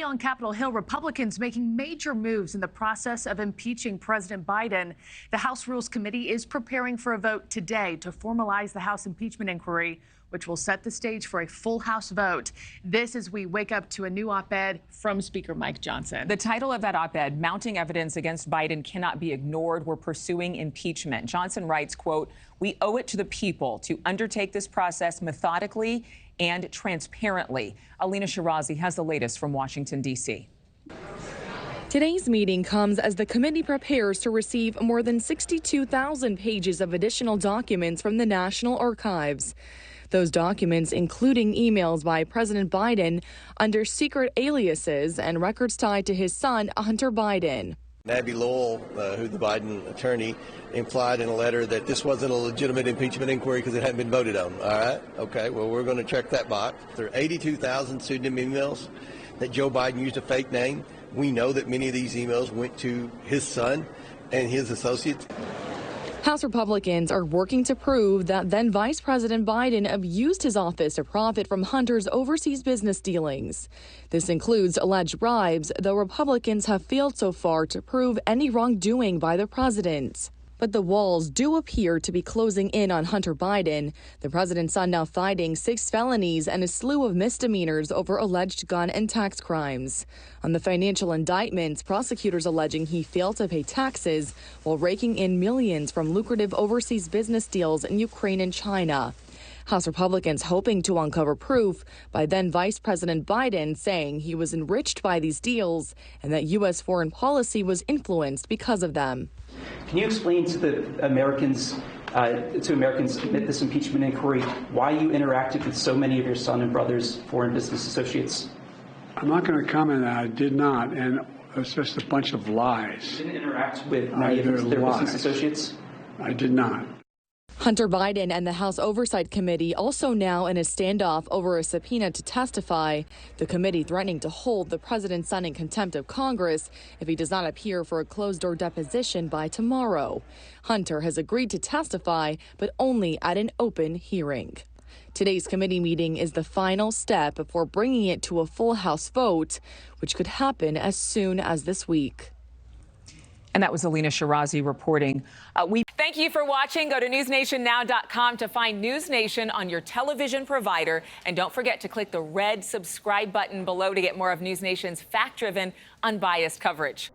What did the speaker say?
on Capitol Hill, Republicans making major moves in the process of impeaching President Biden. The House Rules Committee is preparing for a vote today to formalize the House impeachment inquiry, which will set the stage for a full House vote. This as we wake up to a new op-ed from Speaker Mike Johnson. The title of that op-ed, Mounting Evidence Against Biden Cannot Be Ignored. We're pursuing impeachment. Johnson writes, quote, "We owe it to the people to undertake this process methodically and transparently." Alina Shirazi has the latest from Washington, D.C. Today's meeting comes as the committee prepares to receive more than 62,000 pages of additional documents from the National Archives. Those documents, including emails by President Biden under secret aliases and records tied to his son, Hunter Biden. Abby Lowell, who's the Biden attorney, implied in a letter that this wasn't a legitimate impeachment inquiry because it hadn't been voted on. All right. Okay. Well, we're going to check that box. There are 82,000 pseudonym emails that Joe Biden used a fake name. We know that many of these emails went to his son and his associates. House Republicans are working to prove that then Vice President Biden abused his office to profit from Hunter's overseas business dealings. This includes alleged bribes, though Republicans have failed so far to prove any wrongdoing by the president. But the walls do appear to be closing in on Hunter Biden, the president's son now fighting 6 felonies and a slew of misdemeanors over alleged gun and tax crimes. On the financial indictments, prosecutors alleging he failed to pay taxes while raking in millions from lucrative overseas business deals in Ukraine and China. House Republicans hoping to uncover proof by then Vice President Biden saying he was enriched by these deals and that U.S. foreign policy was influenced because of them. Can you explain to the Americans, amid this impeachment inquiry, why you interacted with so many of your son and brother's foreign business associates? I'm not going to comment on that. I did not, and it's just a bunch of lies. You didn't interact with many of their business associates? I did not. Hunter Biden and the House Oversight Committee also now in a standoff over a subpoena to testify. The committee threatening to hold the president's son in contempt of Congress if he does not appear for a closed-door deposition by tomorrow. Hunter has agreed to testify, but only at an open hearing. Today's committee meeting is the final step before bringing it to a full House vote, which could happen as soon as this week. And that was Alina Shirazi reporting. Thank you for watching. Go to newsnationnow.com to find News Nation on your television provider. And don't forget to click the red subscribe button below to get more of News Nation's fact-driven, unbiased coverage.